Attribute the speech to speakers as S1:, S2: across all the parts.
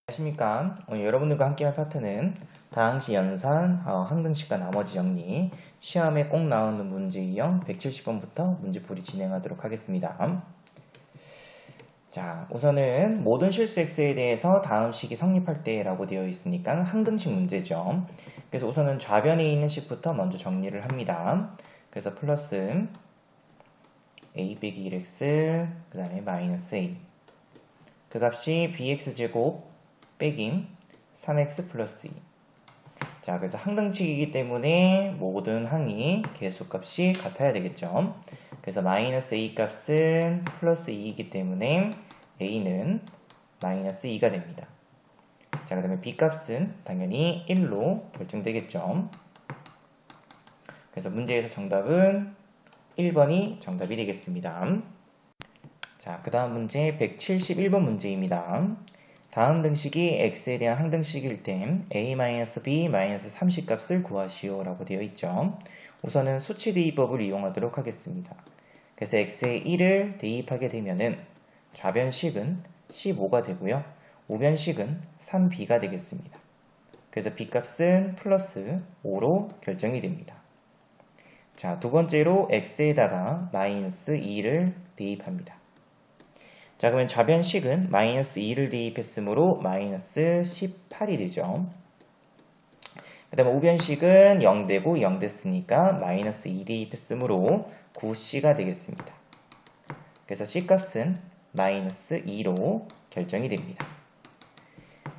S1: 안녕하십니까. 오늘 여러분들과 함께할 파트는 다항식 연산, 항등식과 나머지 정리, 시험에 꼭 나오는 문제 유형 170번부터 문제풀이 진행하도록 하겠습니다. 자, 우선은 모든 실수 x에 대해서 다음 식이 성립할 때라고 되어 있으니까 항등식 문제죠. 그래서 우선은 좌변에 있는 식부터 먼저 정리를 합니다. 그래서 플러스 a 빼기 1x, 그 다음에 마이너스 a. 그 값이 bx제곱 빼기 3x 플러스 2. 자, 그래서 항등식이기 때문에 모든 항이 개수값이 같아야 되겠죠. 그래서 마이너스 a 값은 플러스 2이기 때문에 a는 마이너스 2가 됩니다. 자, 그 다음에 b 값은 당연히 1로 결정되겠죠. 그래서 문제에서 정답은 1번이 정답이 되겠습니다. 자, 그 다음 문제 171번 문제입니다. 다음 등식이 x에 대한 항등식일 땐 a-b-30 값을 구하시오 라고 되어 있죠. 우선은 수치 대입법을 이용하도록 하겠습니다. 그래서 x에 1을 대입하게 되면은 좌변식은 15가 되고요. 우변식은 3b가 되겠습니다. 그래서 b 값은 플러스 5로 결정이 됩니다. 자, 두 번째로 x에다가 마이너스 2를 대입합니다. 자, 그러면 좌변식은 마이너스 2를 대입했으므로 마이너스 18이 되죠. 그 다음에 우변식은 0되고 0 됐으니까 마이너스 2 대입했으므로 9c가 되겠습니다. 그래서 c값은 마이너스 2로 결정이 됩니다.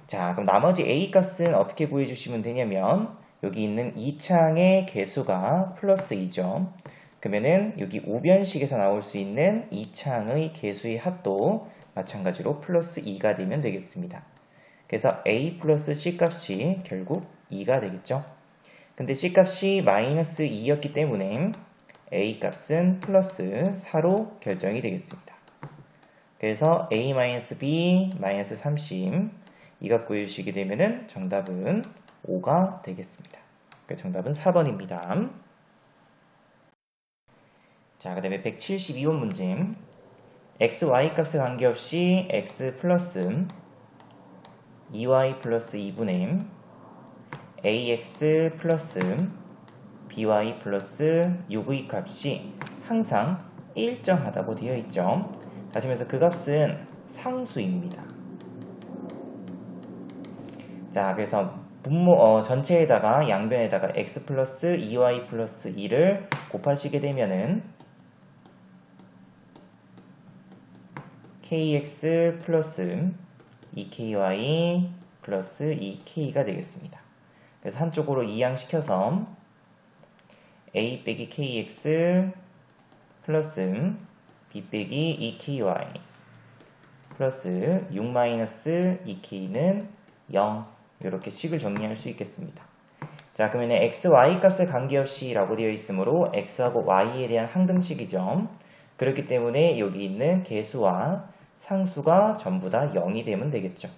S1: 자, 그럼 나머지 a값은 어떻게 구해주시면 되냐면 여기 있는 2창의 개수가 플러스 2죠. 그러면은 여기 우변식에서 나올 수 있는 2창의 개수의 합도 마찬가지로 플러스 2가 되면 되겠습니다. 그래서 a 플러스 c 값이 결국 2가 되겠죠. 근데 c 값이 마이너스 2였기 때문에 a 값은 플러스 4로 결정이 되겠습니다. 그래서 a-b 마이너스 30 이각 구해주시게 되면은 정답은 5가 되겠습니다. 정답은 4번입니다. 자, 그 다음에 172번 문제. x, y 값에 관계없이 x 플러스 2y 플러스 2분의 ax 플러스 by 플러스 6의 값이 항상 일정하다고 되어 있죠. 다시 말해서 그 값은 상수입니다. 자, 그래서 전체에다가 양변에다가 x 플러스 2y 플러스 2를 곱하시게 되면은 kx 플러스 2ky 플러스 2k가 되겠습니다. 그래서 한쪽으로 이항시켜서 a 빼기 kx 플러스 b 빼기 2ky 플러스 6 마이너스 2k는 0 이렇게 식을 정리할 수 있겠습니다. 자, 그러면 x, y 값에 관계없이 라고 되어 있으므로 x하고 y에 대한 항등식이죠. 그렇기 때문에 여기 있는 개수와 상수가 전부 다 0이 되면 되겠죠.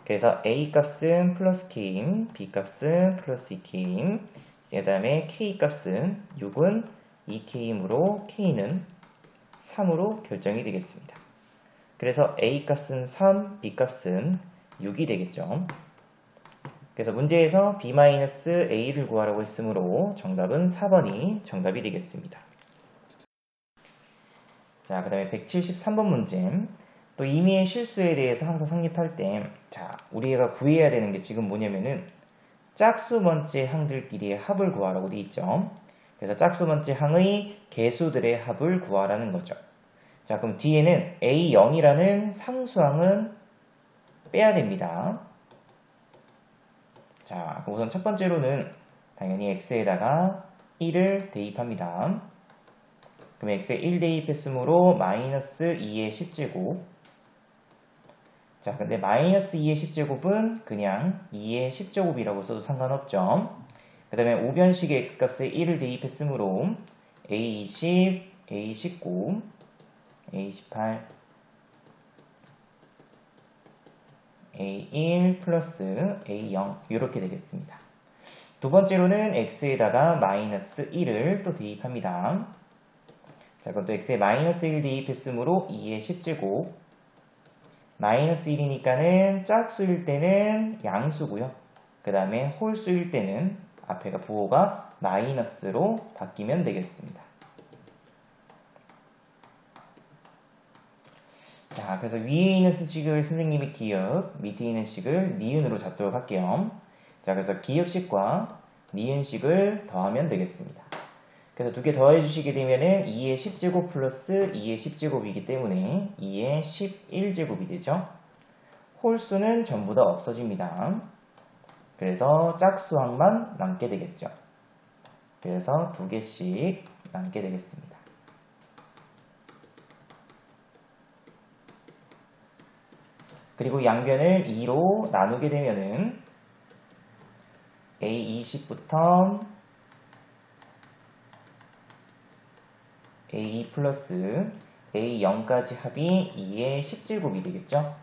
S1: 그래서 a 값은 플러스 k임, b 값은 플러스 2k임, 그 다음에 k 값은 6은 2k이므로 k는 3으로 결정이 되겠습니다. 그래서 a 값은 3, b 값은 6이 되겠죠. 그래서 문제에서 b-a를 구하라고 했으므로 정답은 4번이 정답이 되겠습니다. 자, 그 다음에 173번 문제. 또 임의의 실수에 대해서 항상 성립할 때, 자, 우리가 구해야 되는 게 지금 뭐냐면은 짝수 번째 항들끼리의 합을 구하라고 되어 있죠. 그래서 짝수 번째 항의 개수들의 합을 구하라는 거죠. 자, 그럼 뒤에는 a0이라는 상수항은 빼야 됩니다. 자, 우선 첫 번째로는 당연히 x에다가 1을 대입합니다. 그럼 x에 1 대입했으므로 마이너스 2의 10제곱. 자, 근데 마이너스 2의 10제곱은 그냥 2의 10제곱이라고 써도 상관없죠. 그 다음에 우변식의 x값에 1을 대입했으므로 a20, a19, a18, a1 플러스 a0 이렇게 되겠습니다. 두 번째로는 x에다가 마이너스 1을 또 대입합니다. 자, 그럼 또 x에 마이너스 1 대입했으므로 2의 10제곱 마이너스 1이니까는 짝수일 때는 양수고요. 그 다음에 홀수일 때는 앞에가 부호가 마이너스로 바뀌면 되겠습니다. 자, 그래서 위에 있는 식을 선생님이 기역, 밑에 있는 식을 니은으로 잡도록 할게요. 자, 그래서 기역식과 니은식을 더하면 되겠습니다. 그래서 두 개 더해 주시게 되면은 2의 10제곱 플러스 2의 10제곱이기 때문에 2의 11제곱이 되죠. 홀수는 전부 다 없어집니다. 그래서 짝수항만 남게 되겠죠. 그래서 두 개씩 남게 되겠습니다. 그리고 양변을 2로 나누게 되면은 A20부터 A2 플러스 A0까지 합이 2의 10제곱이 되겠죠.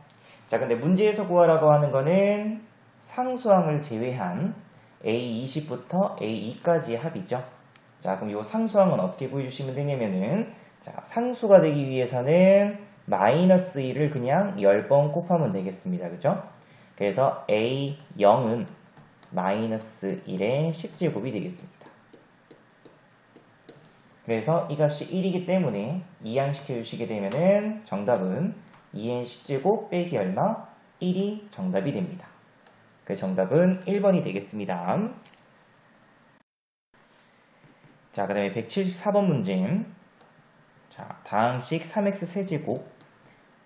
S1: 자, 근데 문제에서 구하라고 하는 거는 상수항을 제외한 A20부터 A2까지의 합이죠. 자, 그럼 이 상수항은 어떻게 구해주시면 되냐면은, 자, 상수가 되기 위해서는 마이너스 1을 그냥 10번 곱하면 되겠습니다. 그죠? 그래서 A0은 마이너스 1의 10제곱이 되겠습니다. 그래서 이 값이 1이기 때문에 이항시켜 주시게 되면은 정답은 2의 10제곱 빼기 얼마? 1이 정답이 됩니다. 그 정답은 1번이 되겠습니다. 자, 그 다음에 174번 문제. 자, 다항식 3x 세제곱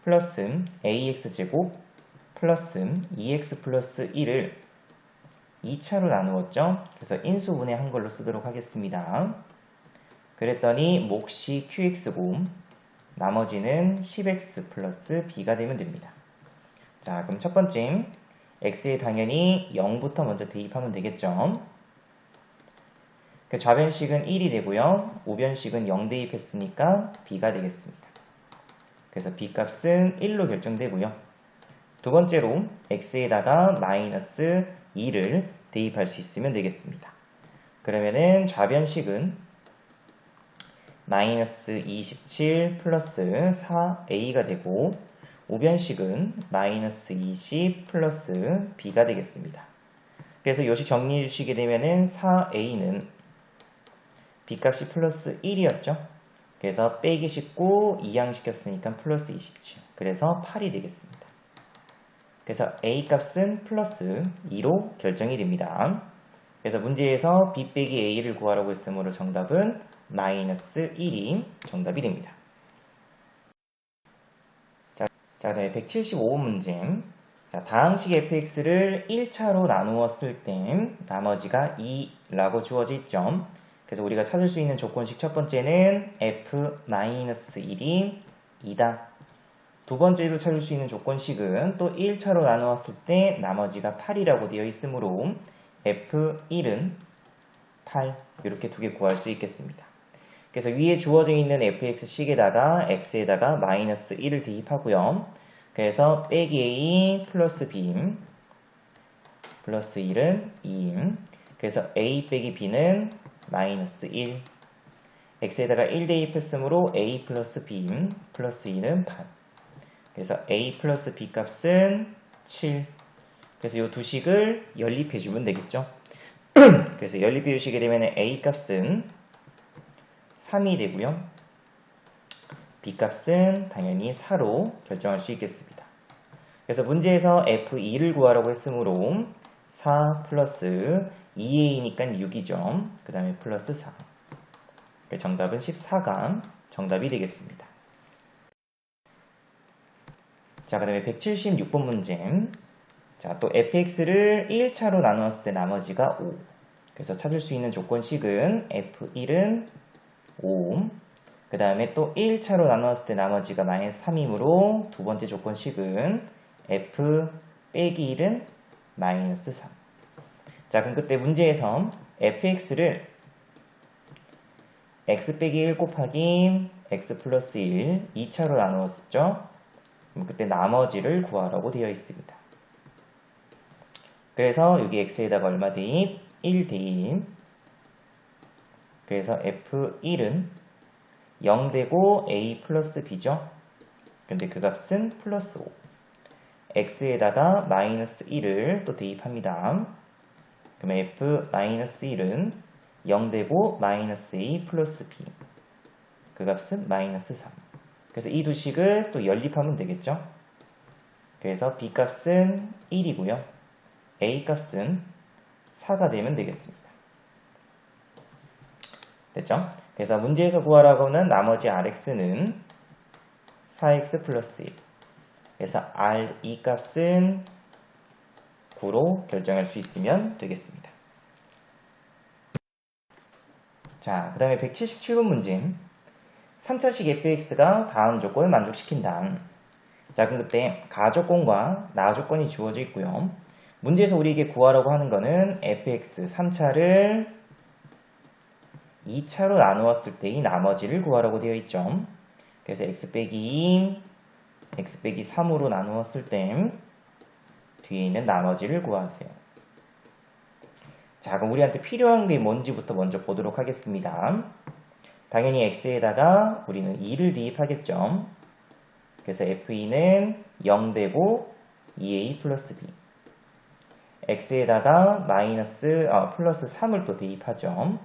S1: 플러스 ax제곱 플러스 2x 플러스 1을 2차로 나누었죠. 그래서 인수분해한 걸로 쓰도록 하겠습니다. 그랬더니 몫이 qx고 나머지는 10x 플러스 b가 되면 됩니다. 자, 그럼 첫 번째 x에 당연히 0부터 먼저 대입하면 되겠죠. 그 좌변식은 1이 되고요. 우변식은 0 대입했으니까 b가 되겠습니다. 그래서 b 값은 1로 결정되고요. 두 번째로 x에다가 마이너스 2를 대입할 수 있으면 되겠습니다. 그러면은 좌변식은 마이너스 27 플러스 4a가 되고 우변식은 마이너스 20 플러스 b가 되겠습니다. 그래서 요식 정리해 주시게 되면은 4a는 b값이 플러스 1이었죠. 그래서 빼기 19 이항시켰으니까 플러스 27. 그래서 8이 되겠습니다. 그래서 a 값은 플러스 2로 결정이 됩니다. 그래서 문제에서 b 빼기 a를 구하라고 했으므로 정답은 마이너스 1이 정답이 됩니다. 자, 그다음에 175번 문제. 자, 다항식 fx를 1차로 나누었을 때 나머지가 2라고 주어져 있죠. 그래서 우리가 찾을 수 있는 조건식 첫 번째는 f-1이 2다. 두 번째로 찾을 수 있는 조건식은 또 1차로 나누었을 때 나머지가 8이라고 되어 있으므로 f1은 8 이렇게 두 개 구할 수 있겠습니다. 그래서 위에 주어져 있는 fx식에다가 x에다가 마이너스 1을 대입하고요. 그래서 빼기 a 플러스 b 플러스 1은 2. 그래서 a 빼기 b는 마이너스 1. x에다가 1 대입했으므로 a 플러스 b 플러스 2는 8. 그래서 a 플러스 b 값은 7. 그래서 이 두 식을 연립해주면 되겠죠. 그래서 연립해 주시게 되면 a 값은 3이 되고요. b 값은 당연히 4로 결정할 수 있겠습니다. 그래서 문제에서 f2를 구하라고 했으므로 4 플러스 2a니까 6이죠. 그 다음에 플러스 4. 정답은 14가 정답이 되겠습니다. 자, 그 다음에 176번 문제. 자, 또 fx를 1차로 나누었을 때 나머지가 5. 그래서 찾을 수 있는 조건식은 f1은 5. 그 다음에 또 1차로 나누었을 때 나머지가 마이너스 3이므로 두 번째 조건식은 f 빼기 1은 마이너스 3. 자, 그럼 그때 문제에서 fx를 x 빼기 1 곱하기 x 플러스 1 2차로 나누었었죠. 그럼 그때 나머지를 구하라고 되어 있습니다. 그래서 여기 x에다가 얼마 대입? 1 대입. 그래서 f1은 0 되고 a 플러스 b죠. 근데 그 값은 플러스 5. x에다가 마이너스 1을 또 대입합니다. 그러면 f-1은 0되고 마이너스 a 플러스 b. 그 값은 마이너스 3. 그래서 이 두 식을 또 연립하면 되겠죠. 그래서 b 값은 1이고요. a 값은 4가 되면 되겠습니다. 됐죠? 그래서 문제에서 구하라고 하는 나머지 rx는 4x 플러스 1. 그래서 r2 값은 9로 결정할 수 있으면 되겠습니다. 자, 그 다음에 177번 문제. 3차식 fx가 다음 조건을 만족시킨다. 자, 그럼 그때 가조건과 나조건이 주어져 있고요. 문제에서 우리에게 구하라고 하는 거는 fx 3차를 2차로 나누었을 때의 나머지를 구하라고 되어 있죠. 그래서 x 빼기 2, x 빼기 3으로 나누었을 때 뒤에 있는 나머지를 구하세요. 자, 그럼 우리한테 필요한 게 뭔지부터 먼저 보도록 하겠습니다. 당연히 x에다가 우리는 2를 대입하겠죠. 그래서 f2는 0되고 2a 플러스 b. x에다가 플러스 3을 또 대입하죠.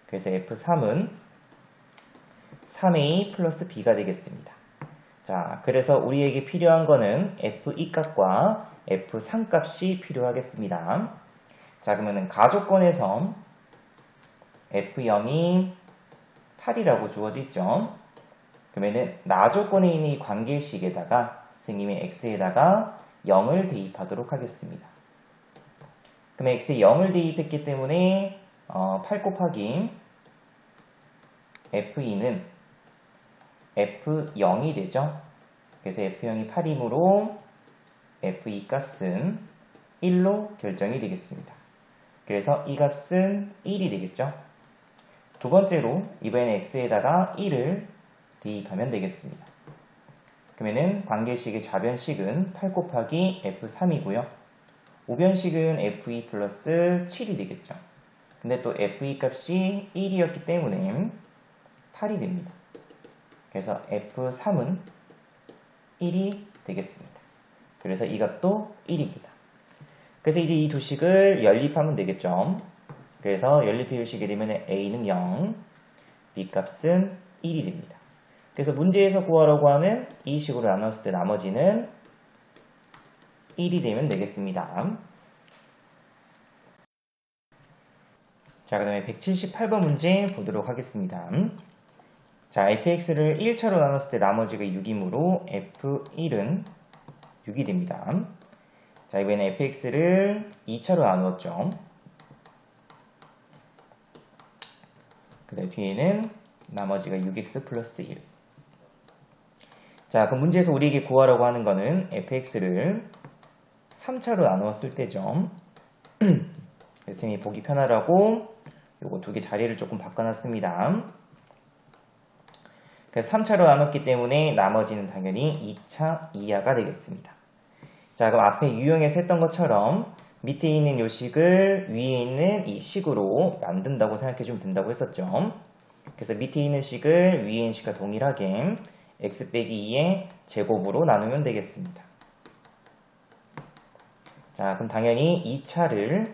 S1: 그래서 f3은 3a 플러스 b가 되겠습니다. 자, 그래서 우리에게 필요한 거는 f2 값과 f3 값이 필요하겠습니다. 자, 그러면은 가조건에서 f0이 8이라고 주어져 있죠. 그러면은 나조건에 있는 이 관계식에다가 선생님의 x에다가 0을 대입하도록 하겠습니다. 그럼 x에 0을 대입했기 때문에 8 곱하기 f2는 f0이 되죠. 그래서 f0이 8이므로 f2 값은 1로 결정이 되겠습니다. 그래서 이 값은 1이 되겠죠. 두 번째로 이번엔 x에다가 1을 대입하면 되겠습니다. 그러면은 관계식의 좌변식은 8 곱하기 f3이고요. 우변식은 f2 플러스 7이 되겠죠. 근데 또 f2 값이 1이었기 때문에 8이 됩니다. 그래서 f3은 1이 되겠습니다. 그래서 이 값도 1입니다. 그래서 이제 이 두 식을 연립하면 되겠죠. 그래서 연립해 주시게 되면 a는 0, b 값은 1이 됩니다. 그래서 문제에서 구하라고 하는 이 식으로 나눴을 때 나머지는 1이 되면 되겠습니다. 자, 그 다음에 178번 문제 보도록 하겠습니다. 자, fx를 1차로 나눴을 때 나머지가 6이므로 f1은 6이 됩니다. 자, 이번엔 fx를 2차로 나누었죠. 그 다음 뒤에는 나머지가 6x 플러스 1. 자, 그럼 문제에서 우리에게 구하라고 하는 거는 fx를 3차로 나누었을 때죠. 선생님이 보기 편하라고 요거 두 개 자리를 조금 바꿔놨습니다. 그래서 3차로 나눴기 때문에 나머지는 당연히 2차 이하가 되겠습니다. 자, 그럼 앞에 유형에서 했던 것처럼 밑에 있는 요 식을 위에 있는 이 식으로 만든다고 생각해주면 된다고 했었죠. 그래서 밑에 있는 식을 위에 있는 식과 동일하게 x 빼기 2의 제곱으로 나누면 되겠습니다. 자, 그럼 당연히 2차를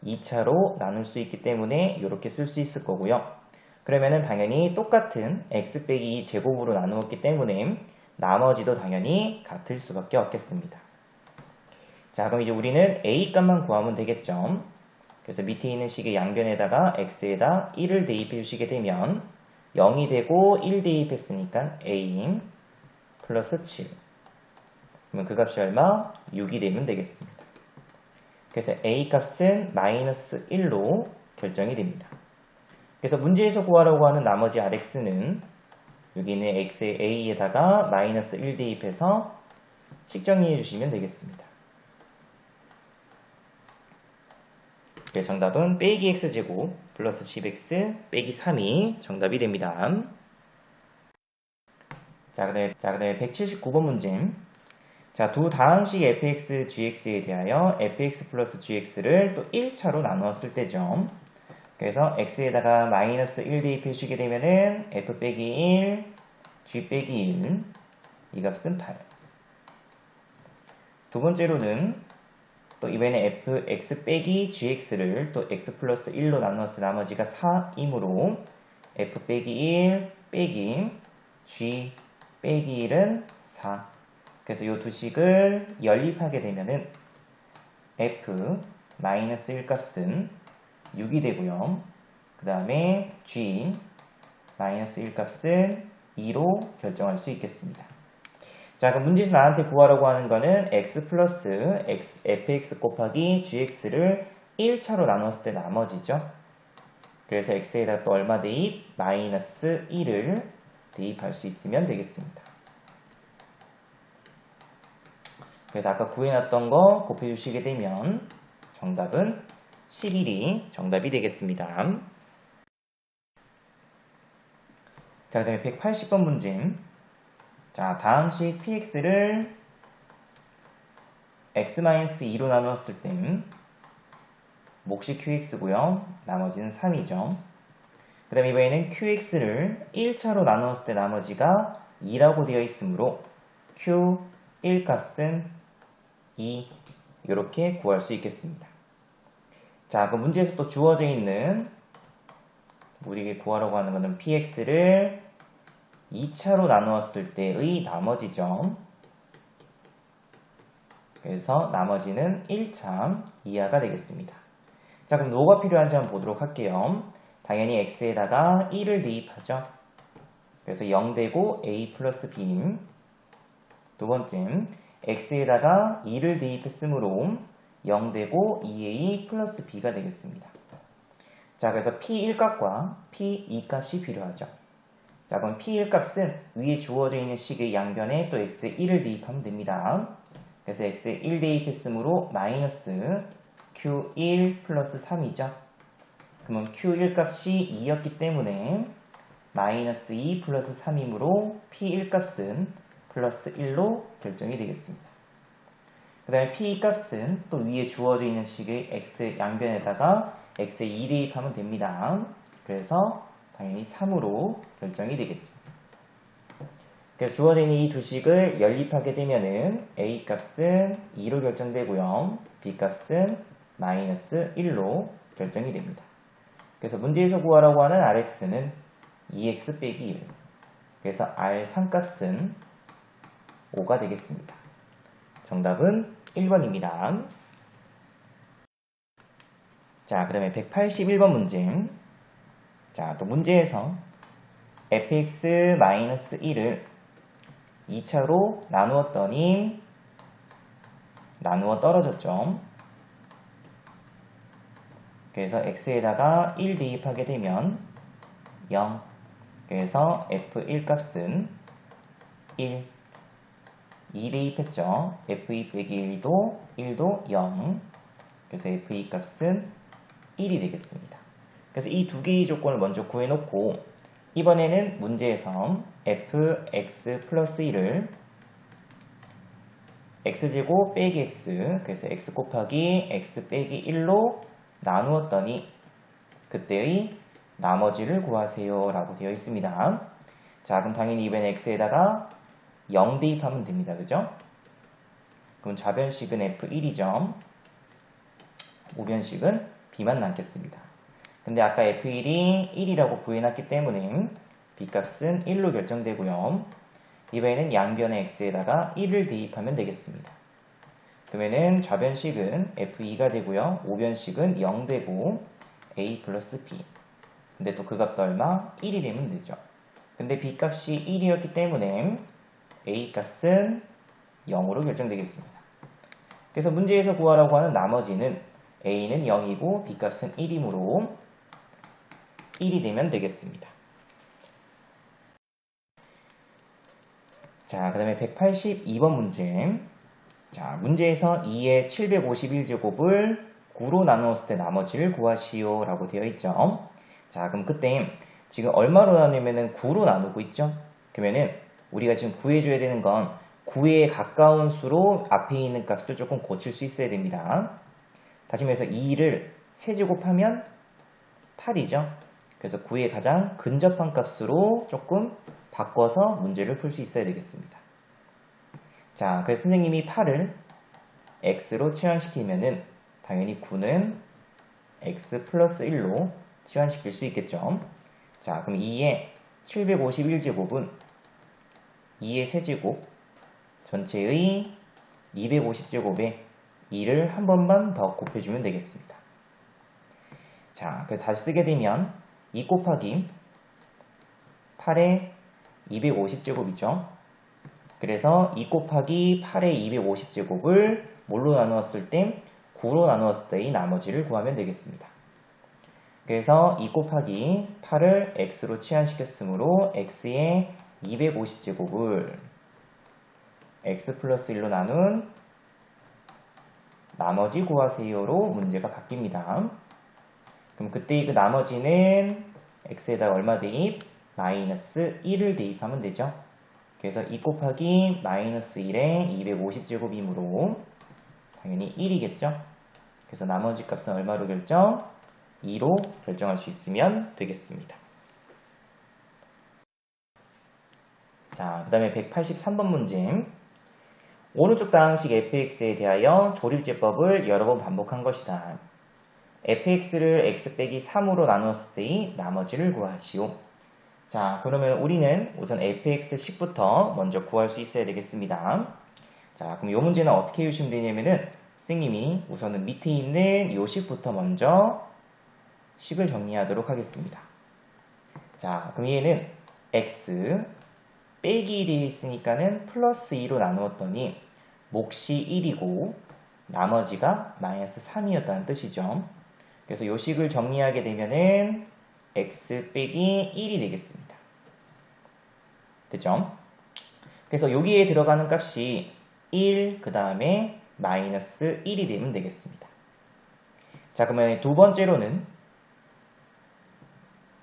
S1: 2차로 나눌 수 있기 때문에 이렇게 쓸 수 있을 거고요. 그러면은 당연히 똑같은 x 빼기 2 제곱으로 나누었기 때문에 나머지도 당연히 같을 수밖에 없겠습니다. 자, 그럼 이제 우리는 a 값만 구하면 되겠죠. 그래서 밑에 있는 식의 양변에다가 x에다 1을 대입해 주시게 되면 0이 되고 1 대입했으니까 a 플러스 7. 그러면 그 값이 얼마? 6이 되면 되겠습니다. 그래서 a 값은 마이너스 1로 결정이 됩니다. 그래서 문제에서 구하라고 하는 나머지 rx는 여기 있는 x의 a에다가 마이너스 1 대입해서 식정리해 주시면 되겠습니다. 그래서 정답은 빼기 x제곱 플러스 10x 빼기 3이 정답이 됩니다. 자, 그 다음에 179번 문제. 자, 두 다항식 fx, gx에 대하여 fx 플러스 gx를 또 1차로 나누었을 때죠. 그래서 x에다가 마이너스 1 대입해 주게 되면은 f 빼기 1, g 빼기 1, 이 값은 8. 두 번째로는 또 이번에 fx 빼기 gx를 또 x 플러스 1로 나누었을 때 나머지가 4이므로 f 빼기 1 빼기 g 빼기 1은 4. 그래서 이 두 식을 연립하게 되면은 f 마이너스 1 값은 6이 되고요. 그 다음에 g 마이너스 1 값은 2로 결정할 수 있겠습니다. 자, 그럼 문제에서 나한테 구하라고 하는 거는 x 플러스 fx 곱하기 gx를 1차로 나눴을 때 나머지죠. 그래서 x에다 또 얼마 대입? 마이너스 1을 대입할 수 있으면 되겠습니다. 그래서 아까 구해놨던 거 곱해주시게 되면 정답은 11이 정답이 되겠습니다. 자, 그 다음에 180번 문제. 자, 다음식 px를 x-2로 나누었을 땐 몫이 qx고요. 나머지는 3이죠. 그 다음에 이번에는 qx를 1차로 나누었을 때 나머지가 2라고 되어 있으므로 q1 값은 2 이렇게 구할 수 있겠습니다. 자, 그 문제에서 또 주어져 있는 우리에게 구하라고 하는 것은 px를 2차로 나누었을 때의 나머지죠. 그래서 나머지는 1차 이하가 되겠습니다. 자, 그럼 뭐가 필요한지 한번 보도록 할게요. 당연히 x에다가 1을 대입하죠. 그래서 0 되고 a 플러스 b. 두 번째, x에다가 2를 대입했으므로 0 되고 2a 플러스 b가 되겠습니다. 자, 그래서 p1 값과 p2 값이 필요하죠. 자, 그럼 p1 값은 위에 주어져 있는 식의 양변에 또 x에 1을 대입하면 됩니다. 그래서 x에 1 대입했으므로 마이너스 q1 플러스 3이죠. 그러면 q1 값이 2였기 때문에 마이너스 2 플러스 3이므로 p1 값은 플러스 1로 결정이 되겠습니다. 그 다음에 p2 값은 또 위에 주어져 있는 식의 x 양변에다가 x에 2 대입하면 됩니다. 그래서 당연히 3으로 결정이 되겠죠. 그래서 주어져 있는 이 두 식을 연립하게 되면은 a 값은 2로 결정되고요. b 값은 마이너스 1로 결정이 됩니다. 그래서 문제에서 구하라고 하는 rx는 2x 빼기 1. 그래서 r3 값은 5가 되겠습니다. 정답은 1번입니다. 자, 그 다음에 181번 문제. 자, 또 문제에서 fx-1을 2차로 나누었더니 나누어 떨어졌죠. 그래서 x에다가 1 대입하게 되면 0. 그래서 f1 값은 1. 2 대입했죠. f2 빼기 1도 1도 0. 그래서 f2 값은 1이 되겠습니다. 그래서 이 두 개의 조건을 먼저 구해놓고 이번에는 문제에서 fx 플러스 1을 x제곱 빼기 x, 그래서 x 곱하기 x 빼기 1로 나누었더니 그때의 나머지를 구하세요 라고 되어 있습니다. 자, 그럼 당연히 이번에 x에다가 0 대입하면 됩니다. 그죠? 그럼 좌변식은 f1이죠. 우변식은 b만 남겠습니다. 근데 아까 f1이 1이라고 구해놨기 때문에 b값은 1로 결정되고요. 이번에는 양변의 x에다가 1을 대입하면 되겠습니다. 그러면은 좌변식은 f2가 되고요. 우변식은 0 되고 a 플러스 b. 근데 또 그 값도 얼마? 1이 되면 되죠. 근데 b값이 1이었기 때문에 a값은 0으로 결정되겠습니다. 그래서 문제에서 구하라고 하는 나머지는 a는 0이고 b값은 1이므로 1이 되면 되겠습니다. 자, 그 다음에 182번 문제. 자, 문제에서 2의 751제곱을 9로 나누었을 때 나머지를 구하시오 라고 되어 있죠. 자, 그럼 그때 지금 얼마로 나누면은 9로 나누고 있죠? 그러면은 우리가 지금 구해줘야 되는 건 9에 가까운 수로 앞에 있는 값을 조금 고칠 수 있어야 됩니다. 다시 말해서 2를 세제곱하면 8이죠. 그래서 9에 가장 근접한 값으로 조금 바꿔서 문제를 풀 수 있어야 되겠습니다. 자, 그래서 선생님이 8을 x로 치환시키면은 당연히 9는 x 플러스 1로 치환시킬 수 있겠죠. 자, 그럼 2의 751제곱은 2의 세제곱 전체의 250제곱에 2를 한 번만 더 곱해주면 되겠습니다. 자, 그래서 다시 쓰게 되면 2 곱하기 8의 250제곱이죠. 그래서 2 곱하기 8의 250제곱을 뭘로 나누었을 때 9로 나누었을 때의 나머지를 구하면 되겠습니다. 그래서 2 곱하기 8을 x로 치환시켰으므로 x의 250제곱을 x 플러스 1로 나눈 나머지 구하세요로 문제가 바뀝니다. 그럼 그때 그 나머지는 x에다 얼마 대입? 마이너스 1을 대입하면 되죠. 그래서 2 곱하기 마이너스 1에 250제곱이므로 당연히 1이겠죠. 그래서 나머지 값은 얼마로 결정? 2로 결정할 수 있으면 되겠습니다. 자, 그 다음에 183번 문제. 오른쪽 다항식 fx에 대하여 조립제법을 여러 번 반복한 것이다. fx를 x 빼기 3으로 나누었을 때의 나머지를 구하시오. 자, 그러면 우리는 우선 fx식부터 먼저 구할 수 있어야 되겠습니다. 자, 그럼 이 문제는 어떻게 해주시면 되냐면은 선생님이 우선은 밑에 있는 이 식부터 먼저 식을 정리하도록 하겠습니다. 자, 그럼 얘는 x 빼기 1이 있으니까는 플러스 2로 나누었더니 몫이 1이고 나머지가 마이너스 3이었다는 뜻이죠. 그래서 이 식을 정리하게 되면은 x 빼기 1이 되겠습니다. 됐죠? 그래서 여기에 들어가는 값이 1, 그 다음에 마이너스 1이 되면 되겠습니다. 자, 그러면 두 번째로는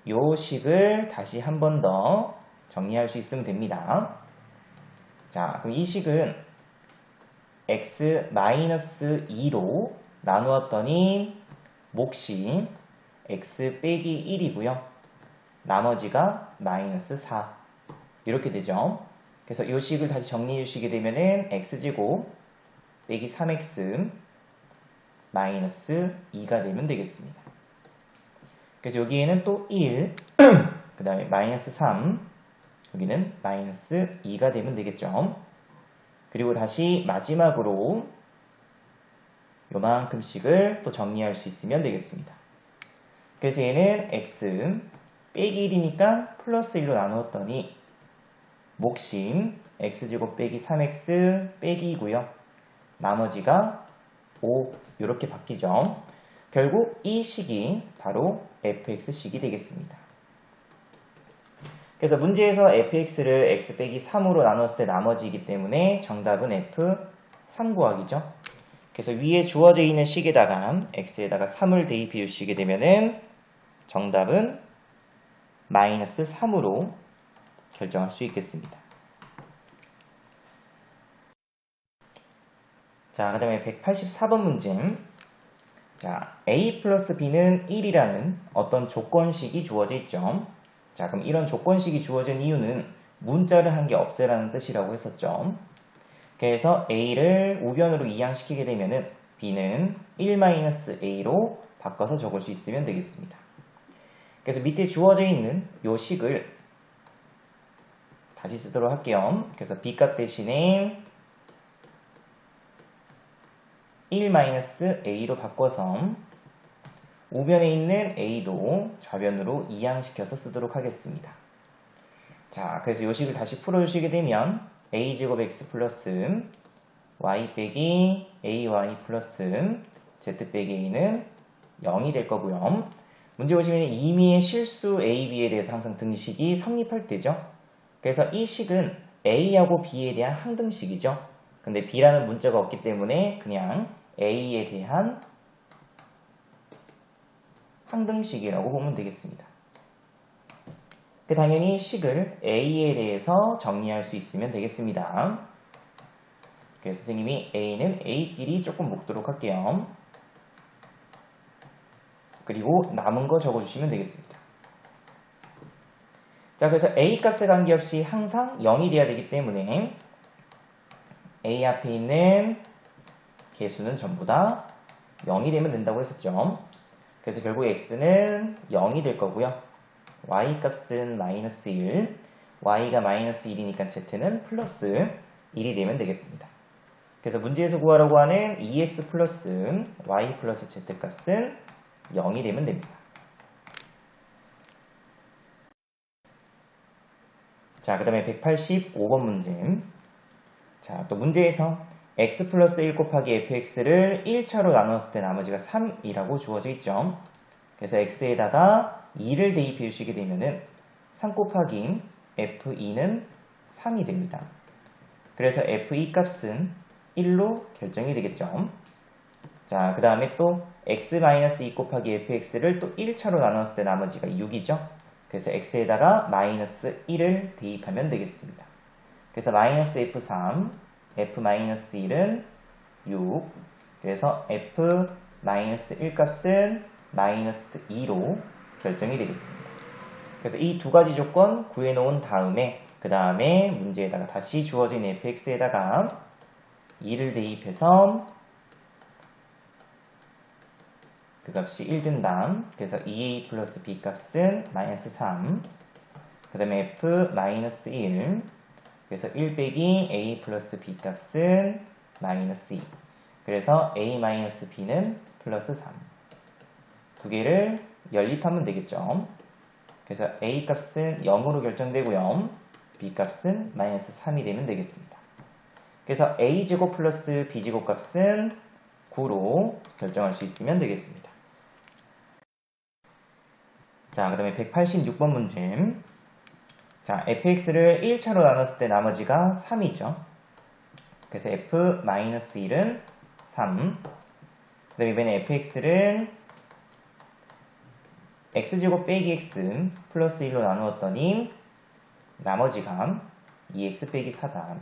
S1: 이 식을 다시 한 번 더 정리할 수 있으면 됩니다. 자, 그럼 이 식은 x 마이너스 2로 나누었더니 몫이 x 빼기 1이고요. 나머지가 마이너스 4 이렇게 되죠. 그래서 이 식을 다시 정리해 주시게 되면은 x제곱 빼기 3x 마이너스 2가 되면 되겠습니다. 그래서 여기에는 또 1, 그 다음에 마이너스 3, 여기는 마이너스 2가 되면 되겠죠. 그리고 다시 마지막으로 요만큼씩을 또 정리할 수 있으면 되겠습니다. 그래서 얘는 x 빼기 1이니까 플러스 1로 나누었더니 몫이 x제곱 빼기 3x 빼기 2고요. 나머지가 5 이렇게 바뀌죠. 결국 이 식이 바로 fx식이 되겠습니다. 그래서 문제에서 fx를 x 빼기 3으로 나눴을 때 나머지이기 때문에 정답은 f3 구하기죠. 그래서 위에 주어져 있는 식에다가 x에다가 3을 대입해 주시게 되면은 정답은 마이너스 3으로 결정할 수 있겠습니다. 자, 그 다음에 184번 문제. 자, a 플러스 b는 1이라는 어떤 조건식이 주어져 있죠. 자, 그럼 이런 조건식이 주어진 이유는 문자를 한 개 없애라는 뜻이라고 했었죠. 그래서 a를 우변으로 이항시키게 되면은 b는 1-a로 바꿔서 적을 수 있으면 되겠습니다. 그래서 밑에 주어져 있는 이 식을 다시 쓰도록 할게요. 그래서 b값 대신에 1-a로 바꿔서 우변에 있는 a도 좌변으로 이항시켜서 쓰도록 하겠습니다. 자, 그래서 이 식을 다시 풀어주시게 되면 a제곱 x 플러스 y 빼기 ay 플러스 z 빼기 a는 0이 될 거고요. 문제 보시면 임의의 실수 a, b에 대해서 항상 등식이 성립할 때죠. 그래서 이 식은 a하고 b에 대한 항등식이죠. 근데 b라는 문자가 없기 때문에 그냥 a에 대한 항등식이라고 보면 되겠습니다. 당연히 식을 a에 대해서 정리할 수 있으면 되겠습니다. 그래서 선생님이 a는 a끼리 조금 묶도록 할게요. 그리고 남은 거 적어주시면 되겠습니다. 자, 그래서 a 값에 관계없이 항상 0이 돼야 되기 때문에 a 앞에 있는 개수는 전부 다 0이 되면 된다고 했었죠. 그래서 결국 x는 0이 될 거고요. y 값은 마이너스 1, y가 마이너스 1이니까 z는 플러스 1이 되면 되겠습니다. 그래서 문제에서 구하라고 하는 2x 플러스 y 플러스 z 값은 0이 되면 됩니다. 자, 그 다음에 185번 문제. 자, 또 문제에서 x 플러스 1 곱하기 fx를 1차로 나누었을 때 나머지가 3이라고 주어져 있죠. 그래서 x에다가 2를 대입해 주시게 되면은 3 곱하기 f2는 3이 됩니다. 그래서 f2 값은 1로 결정이 되겠죠. 자, 그 다음에 또 x-2 곱하기 fx를 또 1차로 나눴을 때 나머지가 6이죠. 그래서 x에다가 마이너스 1을 대입하면 되겠습니다. 그래서 마이너스 f3, f-1은 6. 그래서 f-1 값은 마이너스 2로 결정이 되겠습니다. 그래서 이 두 가지 조건 구해놓은 다음에 그 다음에 문제에다가 다시 주어진 fx에다가 2를 대입해서 그 값이 1된다. 그래서 2a 플러스 b 값은 마이너스 3. 그 다음에 f-1. 그래서 1 빼기 a 플러스 b 값은 마이너스 2. 그래서 a-b는 플러스 3. 두 개를 연립하면 되겠죠. 그래서 a 값은 0으로 결정되고요. b 값은 마이너스 3이 되면 되겠습니다. 그래서 a제곱 플러스 b제곱 값은 9로 결정할 수 있으면 되겠습니다. 자, 그 다음에 186번 문제. 자, fx를 1차로 나눴을 때 나머지가 3이죠. 그래서 f-1은 3. 그 다음에 이번에 fx를 x제곱 빼기 x 플러스 1로 나누었더니 나머지가 2x 빼기 4다.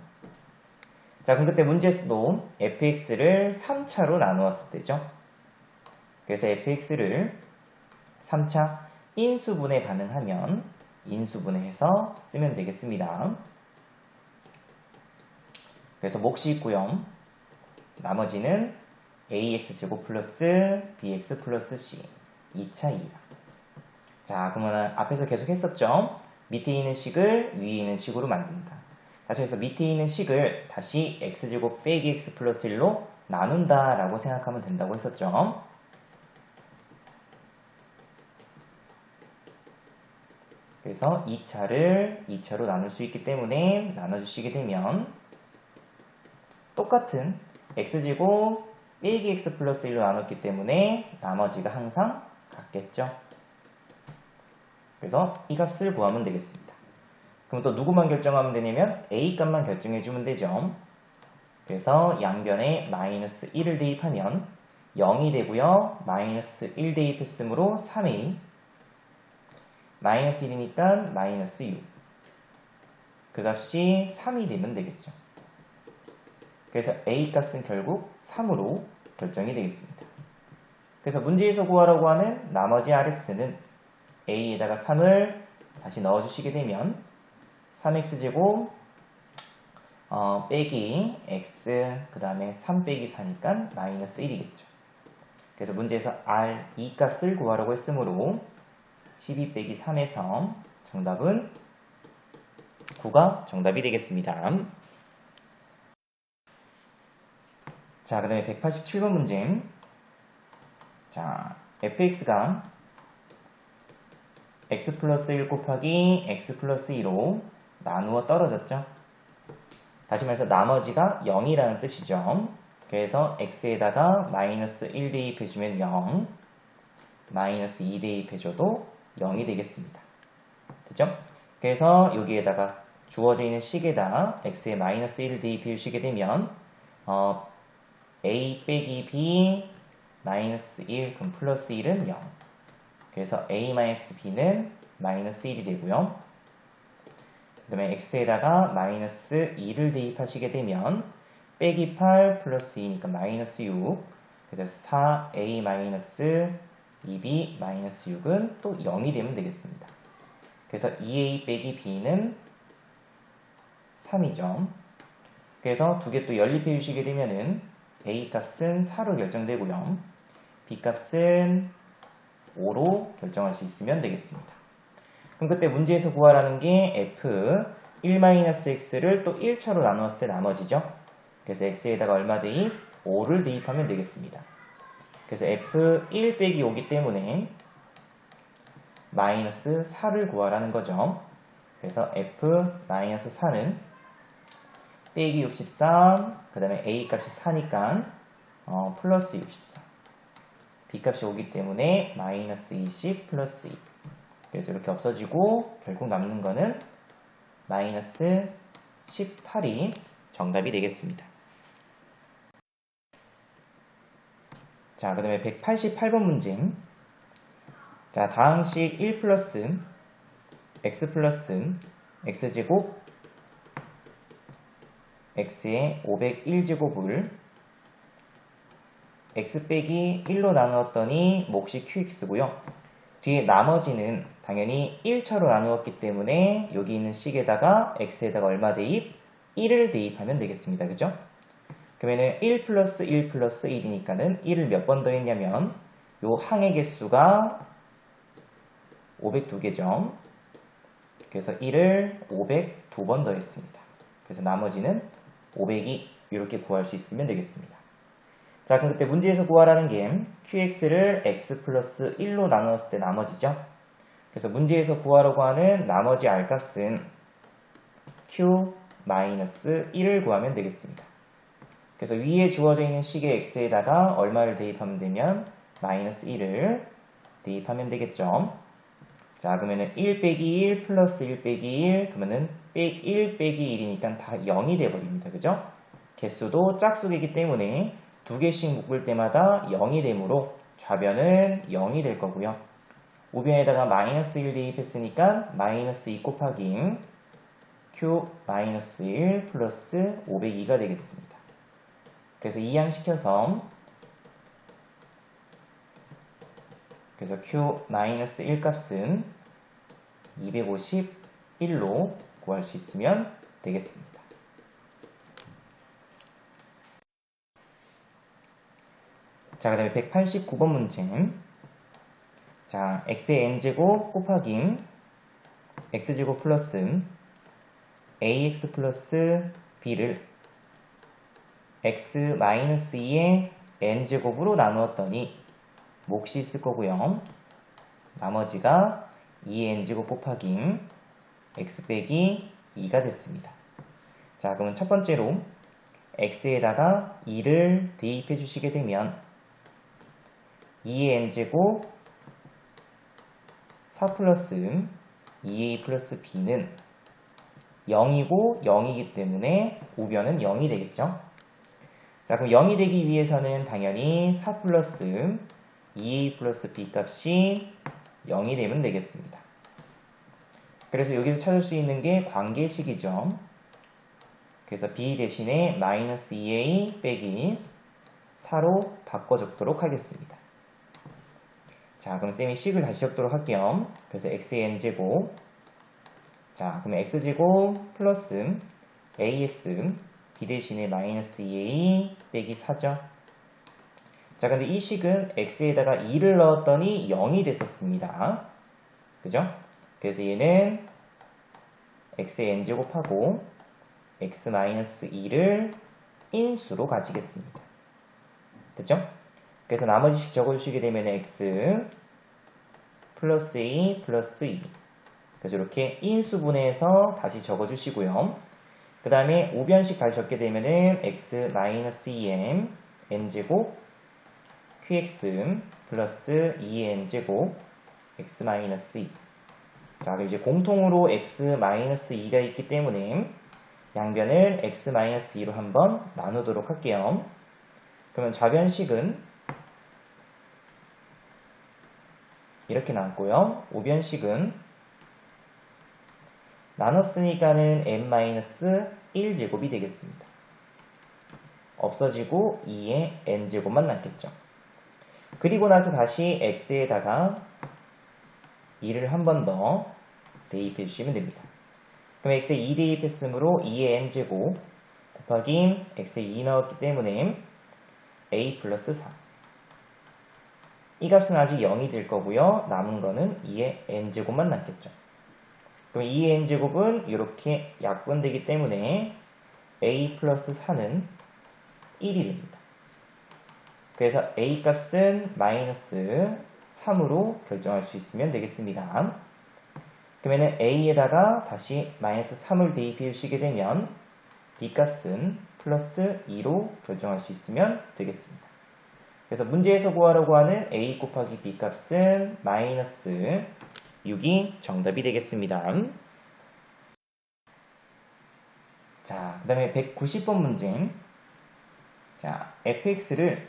S1: 자, 그럼 그때 문제에서도 fx를 3차로 나누었을 때죠. 그래서 fx를 3차 인수분해 가능하면 인수분해해서 쓰면 되겠습니다. 그래서 몫이 있고요. 나머지는 ax제곱 플러스 bx 플러스 c 2차 2다. 자, 그러면 앞에서 계속 했었죠. 밑에 있는 식을 위에 있는 식으로 만든다. 다시 해서 밑에 있는 식을 다시 x제곱 빼기 x 플러스 1로 나눈다 라고 생각하면 된다고 했었죠. 그래서 2차를 2차로 나눌 수 있기 때문에 나눠주시게 되면 똑같은 x제곱 빼기 x 플러스 1로 나눴기 때문에 나머지가 항상 같겠죠. 그래서 이 값을 구하면 되겠습니다. 그럼 또 누구만 결정하면 되냐면 a 값만 결정해주면 되죠. 그래서 양변에 마이너스 1을 대입하면 0이 되고요. 마이너스 1 대입했으므로 3a 마이너스 1이니까 마이너스 6. 그 값이 3이 되면 되겠죠. 그래서 a 값은 결국 3으로 결정이 되겠습니다. 그래서 문제에서 구하라고 하는 나머지 rx는 a에다가 3을 다시 넣어주시게 되면 3x제곱 빼기 x 그 다음에 3 빼기 4니까 마이너스 1이겠죠. 그래서 문제에서 r2 값을 구하라고 했으므로 12 빼기 3에서 정답은 9가 정답이 되겠습니다. 자, 그 다음에 187번 문제. 자, fx가 x 플러스 1 곱하기 x 플러스 2로 나누어 떨어졌죠. 다시 말해서 나머지가 0이라는 뜻이죠. 그래서 x에다가 마이너스 1 대입해주면 0, 마이너스 2 대입해줘도 0이 되겠습니다. 됐죠? 그래서 여기에다가 주어져 있는 식에다가 x에 마이너스 1을 대입해 주시게 되면 a 빼기 b 마이너스 1 그럼 플러스 1은 0. 그래서 a 마이너스 b는 마이너스 1이 되고요. 그 다음에 x에다가 마이너스 2를 대입하시게 되면 빼기 8 플러스 2니까 마이너스 6. 그래서 4a 마이너스 2b 마이너스 6은 또 0이 되면 되겠습니다. 그래서 2a 빼기 b는 3이죠. 그래서 두 개 또 연립해 주시게 되면은 A 값은 4로 결정되고요. B 값은 5로 결정할 수 있으면 되겠습니다. 그럼 그때 문제에서 구하라는 게 f 1-x를 또 1차로 나누었을 때 나머지죠. 그래서 x에다가 얼마 대입? 5를 대입하면 되겠습니다. 그래서 f 1 빼기 5기 때문에 마이너스 4를 구하라는 거죠. 그래서 f-4는 빼기 63, 그 다음에 a 값이 4니까 플러스 63. b 값이 5기 때문에 마이너스 20 플러스 2. 그래서 이렇게 없어지고 결국 남는 거는 마이너스 18이 정답이 되겠습니다. 자, 그 다음에 188번 문제. 자, 다항식 1 플러스 x 플러스 x제곱 x의 501제곱을 x 빼기 1로 나누었더니 몫이 qx고요. 뒤에 나머지는 당연히 1차로 나누었기 때문에 여기 있는 식에다가 x에다가 얼마 대입? 1을 대입하면 되겠습니다. 그죠? 그러면은 1 플러스 1 플러스 1이니까는 1을 몇 번 더했냐면 요 항의 개수가 502개죠. 그래서 1을 502번 더했습니다. 그래서 나머지는 502 이렇게 구할 수 있으면 되겠습니다. 자, 그럼 그때 문제에서 구하라는 게 qx를 x 플러스 1로 나누었을 때 나머지죠. 그래서 문제에서 구하려고 하는 나머지 r값은 q 마이너스 1을 구하면 되겠습니다. 그래서 위에 주어져 있는 식의 x에다가 얼마를 대입하면 되면 마이너스 1을 대입하면 되겠죠. 자, 그러면은 1 빼기 1 플러스 1 빼기 1 그러면은 1 빼기 1이니까 다 0이 돼버립니다. 그죠? 개수도 짝수이기 때문에 두 개씩 묶을 때마다 0이 되므로 좌변은 0이 될 거고요. 우변에다가 마이너스 1 대입했으니까 마이너스 2 곱하기 q 마이너스 1 플러스 502가 되겠습니다. 그래서 이항시켜서 그래서 q 마이너스 1 값은 251로 구할 수 있으면 되겠습니다. 자, 그 다음에 189번 문제. 자, x의 n제곱 곱하기 x제곱 플러스 ax 플러스 b를 x 마이너스 2의 n제곱으로 나누었더니 몫이 있을 거고요. 나머지가 2n제곱 곱하기 x 빼기 2가 됐습니다. 자, 그러면 첫 번째로 x에다가 2를 대입해 주시게 되면 2의 n제곱 4 플러스 2a 플러스 b는 0이고 0이기 때문에 우변은 0이 되겠죠. 자, 그럼 0이 되기 위해서는 당연히 4 플러스 2a 플러스 b 값이 0이 되면 되겠습니다. 그래서 여기서 찾을 수 있는 게 관계식이죠. 그래서 b 대신에 마이너스 2a 빼기 4로 바꿔 적도록 하겠습니다. 자, 그럼 쌤이 식을 다시 적도록 할게요. 그래서 x의 n제곱. 자, 그러면 x제곱 플러스 ax b 대신에 마이너스 2a 빼기 4죠. 자, 근데 이 식은 x에다가 2를 넣었더니 0이 됐었습니다. 그죠? 그래서 얘는 x의 n제곱하고 x 마이너스 2를 인수로 가지겠습니다. 됐죠? 그래서 나머지 식 적어주시게 되면 x 플러스 a 플러스 2. 그래서 이렇게 인수분해해서 다시 적어주시고요. 그 다음에 우변식 다시 적게 되면은 x 마이너스 2m n제곱 qx 플러스 2n제곱 x 마이너스 2. 자, 그럼 이제 공통으로 x 마이너스 2가 있기 때문에 양변을 x 마이너스 2로 한번 나누도록 할게요. 그러면 좌변식은 이렇게 나왔고요. 우변식은 나눴으니까는 n-1제곱이 되겠습니다. 없어지고 2의 n제곱만 남겠죠. 그리고 나서 다시 x에다가 2를 한 번 더 대입해 주시면 됩니다. 그럼 x에 2 대입했으므로 2의 n제곱 곱하기 x에 2 넣었기 때문에 a 플러스 4. 이 값은 아직 0이 될 거고요. 남은 거는 2의 n제곱만 남겠죠. 그럼 2의 n제곱은 이렇게 약분되기 때문에 a 플러스 4는 1이 됩니다. 그래서 a 값은 마이너스 3으로 결정할 수 있으면 되겠습니다. 그러면 a에다가 다시 마이너스 3을 대입해 주시게 되면 b 값은 플러스 2로 결정할 수 있으면 되겠습니다. 그래서 문제에서 구하려고 하는 a 곱하기 b 값은 마이너스 6이 정답이 되겠습니다. 자, 그 다음에 190번 문제. 자, fx를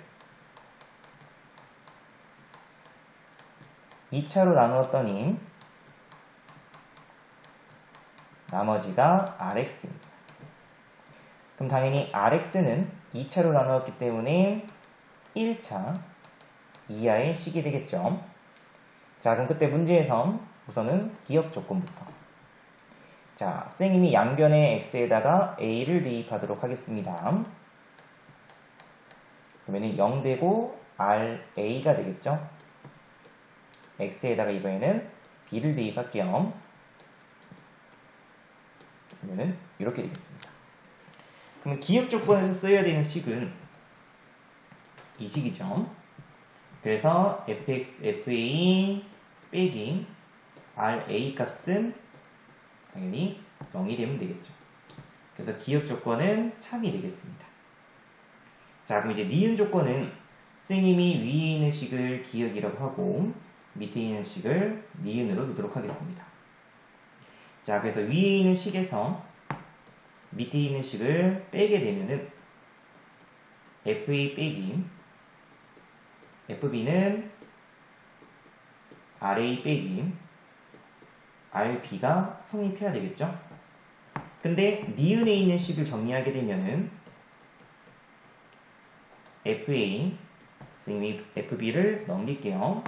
S1: 2차로 나누었더니 나머지가 rx입니다. 그럼 당연히 rx는 2차로 나누었기 때문에 1차 이하의 식이 되겠죠. 자, 그럼 그때 문제에서 우선은 기억 조건부터. 자, 선생님이 양변의 x에다가 a를 대입하도록 하겠습니다. 그러면 0 되고 ra가 되겠죠. x에다가 이번에는 b를 대입할게요. 그러면 이렇게 되겠습니다. 그러면 기억 조건에서 써야 되는 식은 이 식이죠. 그래서 fx, fa 빼기 ra 값은 당연히 0이 되면 되겠죠. 그래서 기억 조건은 참이 되겠습니다. 자, 그럼 이제 니은 조건은 선생님이 위에 있는 식을 기억이라고 하고 밑에 있는 식을 니은으로 두도록 하겠습니다. 자, 그래서 위에 있는 식에서 밑에 있는 식을 빼게 되면은 fa 빼기 fb는 ra 빼기 rb가 성립해야 되겠죠? 근데 니은에 있는 식을 정리하게 되면은 fa, 선생님이 fb를 넘길게요.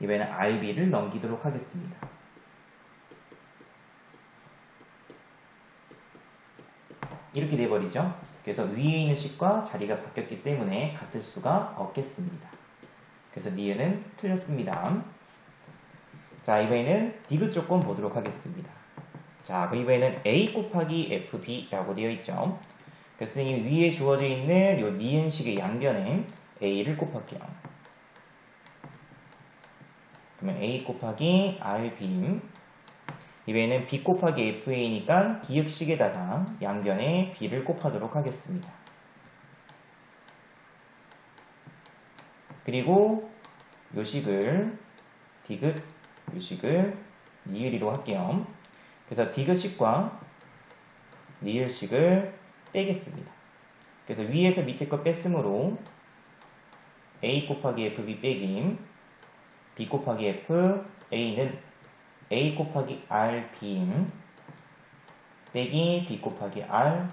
S1: 이번에는 rb를 넘기도록 하겠습니다. 이렇게 돼버리죠. 그래서 위에 있는 식과 자리가 바뀌었기 때문에 같을 수가 없겠습니다. 그래서 니은은 틀렸습니다. 자, 이번에는 디귿 조건 보도록 하겠습니다. 자, 그럼 이번에는 a 곱하기 fb라고 되어 있죠. 그래서 선생님 위에 주어져 있는 이 니은식의 양변에 a를 곱할게요. 그러면 a 곱하기 rb, 이번에는 b 곱하기 fa니까 기역식에다가 양변에 b를 곱하도록 하겠습니다. 그리고 요 식을 디귿, 요 식을 니을이로 할게요. 그래서 디귿식과 니을식을 빼겠습니다. 그래서 위에서 밑에 거 뺐으므로 a 곱하기 fb 빼기 b 곱하기 f a는 a 곱하기 rb 빼기 b 곱하기 r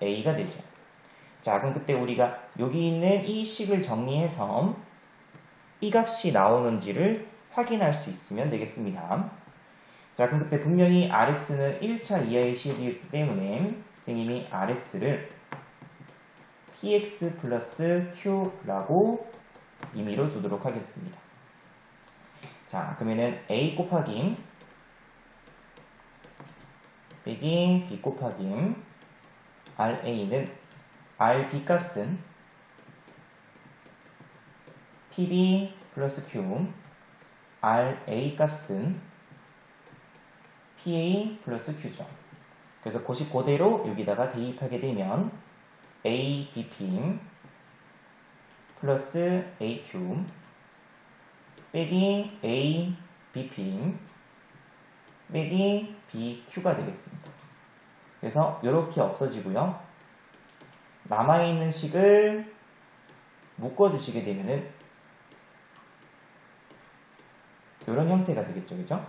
S1: a가 되죠. 자, 그럼 그때 우리가 여기 있는 이 식을 정리해서 이 값이 나오는지를 확인할 수 있으면 되겠습니다. 자, 그럼 그때 분명히 rx는 1차 이하의 식이기 때문에 선생님이 rx를 px 플러스 q라고 임의로 두도록 하겠습니다. 자, 그러면은 a 곱하기 빼기 b 곱하기 ra는 rb 값은 pb 플러스 q, ra 값은 pa 플러스 q죠. 그래서 고식 그대로 여기다가 대입하게 되면 a bp 플러스 aq 빼기 a bp 빼기 bq가 되겠습니다. 그래서 이렇게 없어지고요. 남아있는 식을 묶어주시게 되면은 이런 형태가 되겠죠. 그죠?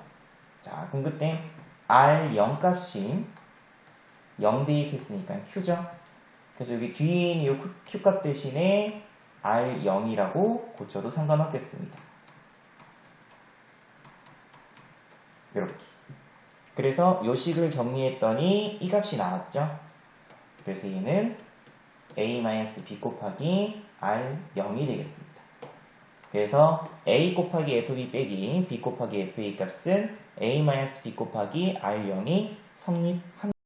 S1: 자, 그럼 그때 R0 값이 0 대입했으니까 Q죠. 그래서 여기 뒤에 있는 이 Q 값 대신에 R0이라고 고쳐도 상관없겠습니다. 이렇게. 그래서 이 식을 정리했더니 이 값이 나왔죠. 그래서 얘는 a-b 곱하기 r0이 되겠습니다. 그래서 a 곱하기 fb 빼기 b 곱하기 fa 값은 a-b 곱하기 r0이 성립합니다.